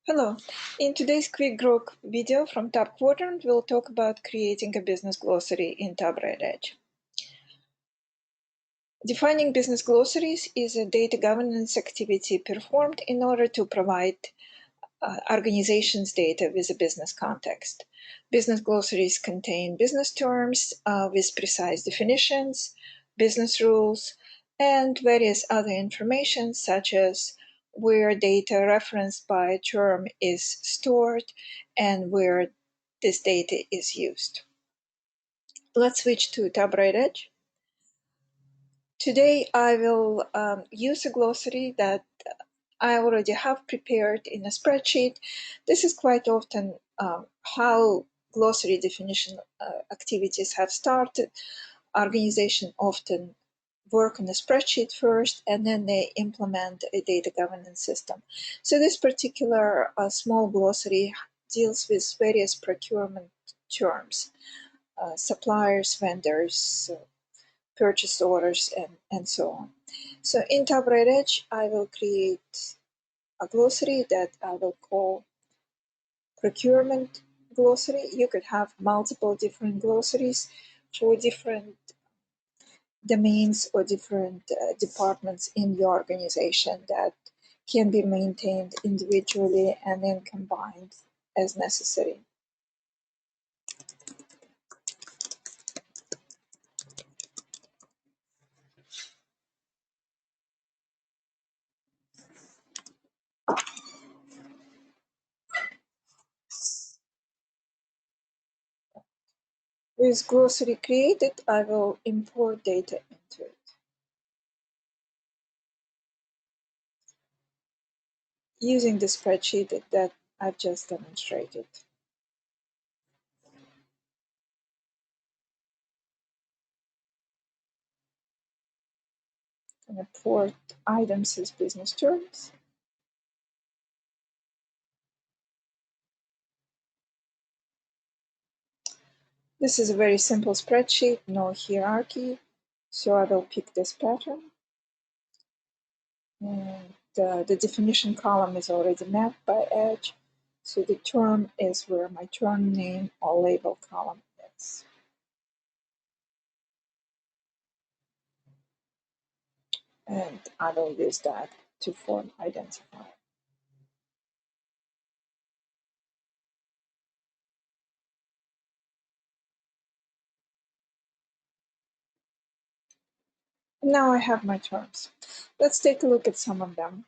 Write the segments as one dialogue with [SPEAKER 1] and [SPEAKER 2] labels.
[SPEAKER 1] Hello. In today's quick Grok video from Top Quadrant, we'll talk about creating a business glossary in TopBraid EDG. Defining business glossaries is a data governance activity performed in order to provide organizations' data with a business context. Business glossaries contain business terms with precise definitions, business rules, and various other information such as where data referenced by a term is stored and where this data is used. Let's switch to TopBraid EDG. Today I will use a glossary that I already have prepared in a spreadsheet. This is quite often how glossary definition activities have started. Organizations often work on a spreadsheet first, and then they implement a data governance system. So this particular small glossary deals with various procurement terms, suppliers, vendors, purchase orders, and so on. So in TopBraid EDG, I will create a glossary that I will call procurement glossary. You could have multiple different glossaries for different domains or different departments in your organization that can be maintained individually and then combined as necessary. With glossary created, I will import data into it. Using the spreadsheet that I've just demonstrated. And import items as business terms. This is a very simple spreadsheet, no hierarchy, so I will pick this pattern. And the definition column is already mapped by Edge, so the term is where my term name or label column is. And I will use that to form identifier. Now I have my terms. Let's take a look at some of them.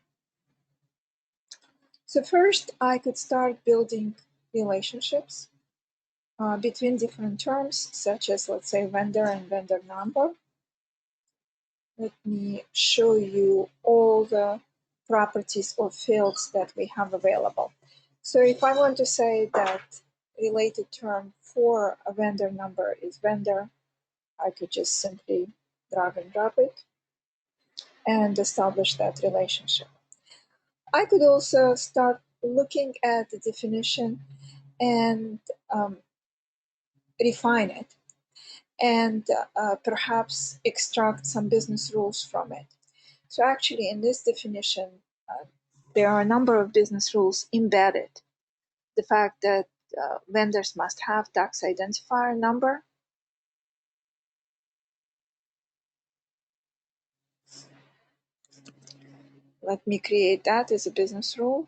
[SPEAKER 1] So first, I could start building relationships between different terms, such as, let's say, vendor and vendor number. Let me show you all the properties or fields that we have available. So if I want to say that related term for a vendor number is vendor, I could just simply drag and drop it and establish that relationship. I could also start looking at the definition and refine it, and perhaps extract some business rules from it. So actually in this definition, there are a number of business rules embedded. The fact that vendors must have tax identifier number, let me create that as a business rule.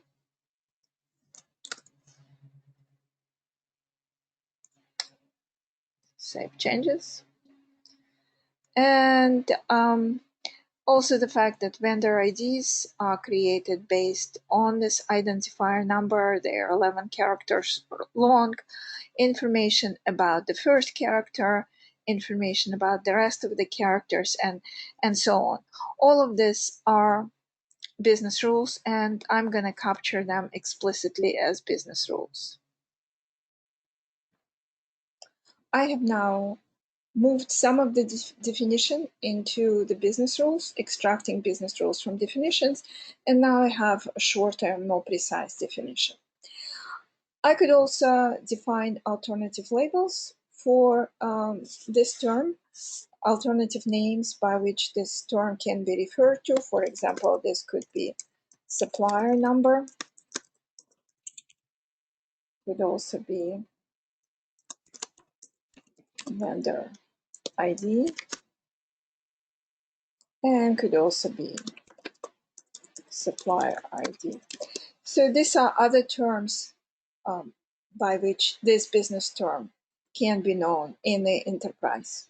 [SPEAKER 1] Save changes. And also the fact that vendor IDs are created based on this identifier number. They are 11 characters long. Information about the first character, information about the rest of the characters, and so on. All of this are business rules, and I'm going to capture them explicitly as business rules. I have now moved some of the definition into the business rules, extracting business rules from definitions, and now I have a shorter and more precise definition. I could also define alternative labels for this term, alternative names by which this term can be referred to. For example, this could be supplier number, could also be vendor ID, and could also be supplier ID. So these are other terms by which this business term can be known in the enterprise.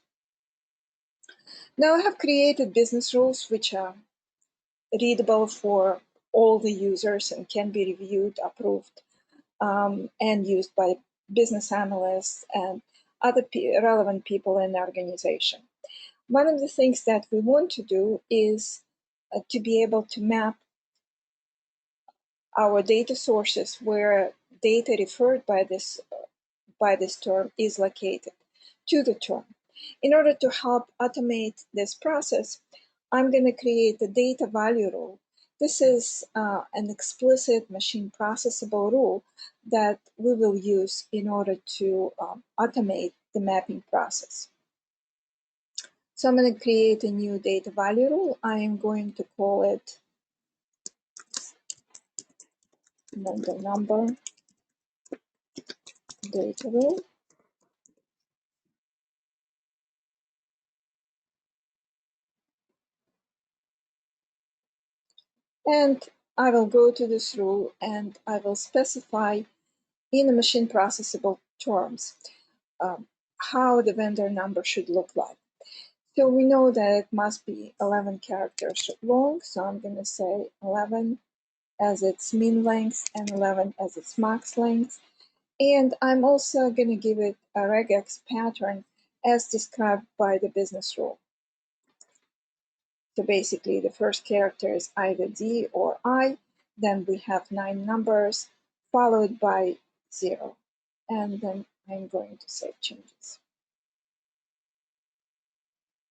[SPEAKER 1] Now I have created business rules which are readable for all the users and can be reviewed, approved, and used by business analysts and other relevant people in the organization. One of the things that we want to do is to be able to map our data sources where data referred by this term is located to the term. In order to help automate this process, I'm going to create a data value rule. This is an explicit machine processable rule that we will use in order to automate the mapping process. So I'm going to create a new data value rule. I am going to call it the number data rule. And I will go to this rule and I will specify in the machine processable terms how the vendor number should look like. So we know that it must be 11 characters long, so I'm going to say 11 as its min length and 11 as its max length. And I'm also going to give it a regex pattern as described by the business rule. So basically the first character is either D or I, then we have 9 numbers followed by 0. And then I'm going to save changes.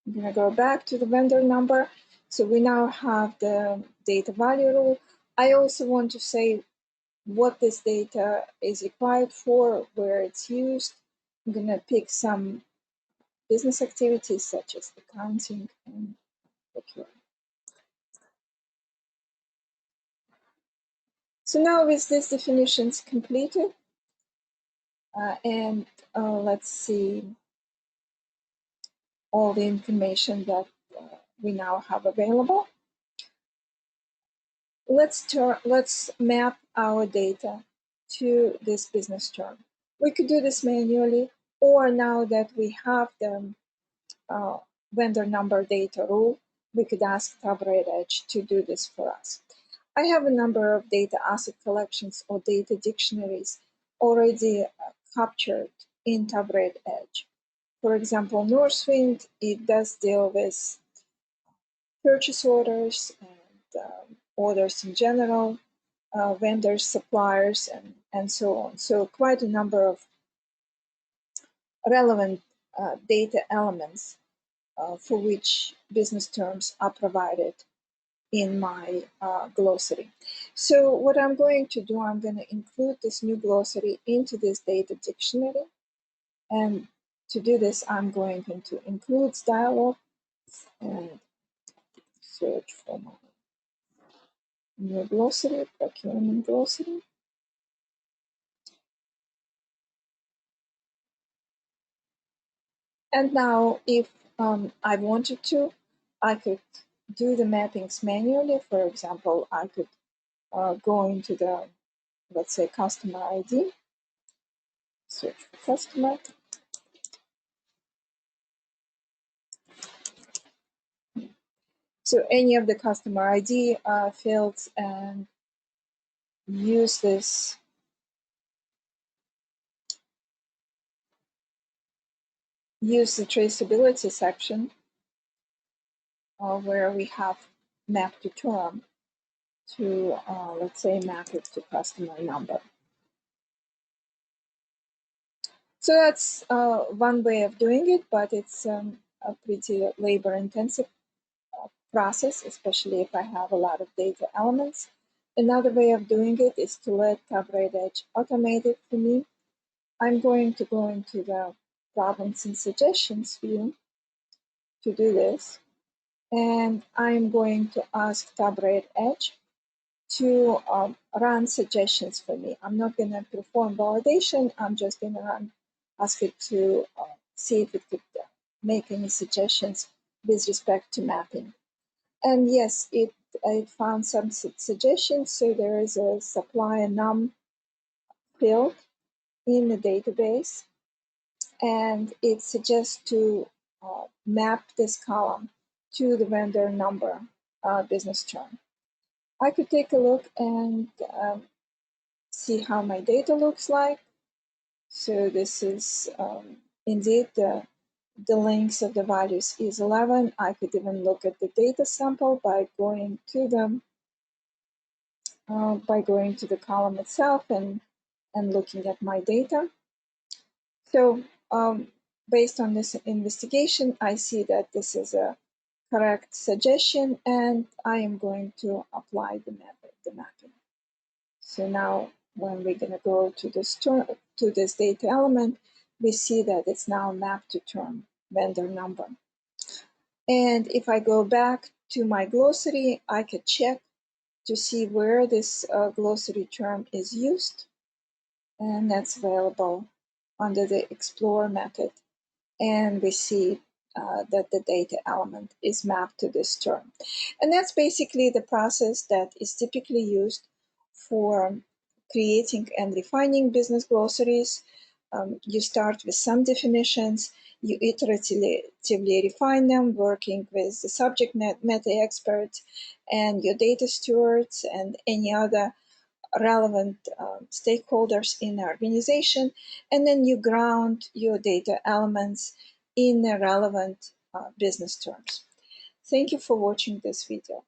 [SPEAKER 1] I'm going to go back to the vendor number. So we now have the data value rule. I also want to say what this data is required for, where it's used. I'm going to pick some business activities such as accounting and procurement. So now with these definitions completed, and let's see all the information that we now have available. Let's map our data to this business term. We could do this manually, or now that we have the vendor number data rule, we could ask TopBraid EDG to do this for us. I have a number of data asset collections or data dictionaries already captured in TopBraid EDG. For example, Northwind, it does deal with purchase orders and orders in general, vendors, suppliers, and so on. So quite a number of relevant data elements for which business terms are provided in my glossary. So what I'm going to do, I'm going to include this new glossary into this data dictionary. And to do this, I'm going into includes dialog and search for my new glossary, procurement glossary. And now if I wanted to, I could do the mappings manually. For example, I could go into the, let's say, customer ID, search for customer. So any of the customer ID fields, and use this use the traceability section where we have map to term to, let's say, map it to customer number. So that's one way of doing it, but it's a pretty labor-intensive process, especially if I have a lot of data elements. Another way of doing it is to let TopBraid EDG automate it for me. I'm going to go into the problems and suggestions view to do this. And I'm going to ask TopBraid EDG to run suggestions for me. I'm not going to perform validation. I'm just going to ask it to see if it could make any suggestions with respect to mapping. And yes, it found some suggestions. So there is a supply num field in the database, and it suggests to map this column to the vendor number business term. I could take a look and see how my data looks like. So this is indeed the length of the values is 11. I could even look at the data sample by going to the column itself and looking at my data. So based on this investigation, I see that this is a correct suggestion, and I am going to apply the mapping. So now when we're going to go to this data element, we see that it's now mapped to term vendor number. And if I go back to my glossary, I could check to see where this glossary term is used, and that's available under the explore method. And we see that the data element is mapped to this term. And that's basically the process that is typically used for creating and refining business glossaries. You start with some definitions, you iteratively refine them, working with the subject matter experts and your data stewards and any other relevant stakeholders in the organization, and then you ground your data elements in the relevant business terms. Thank you for watching this video.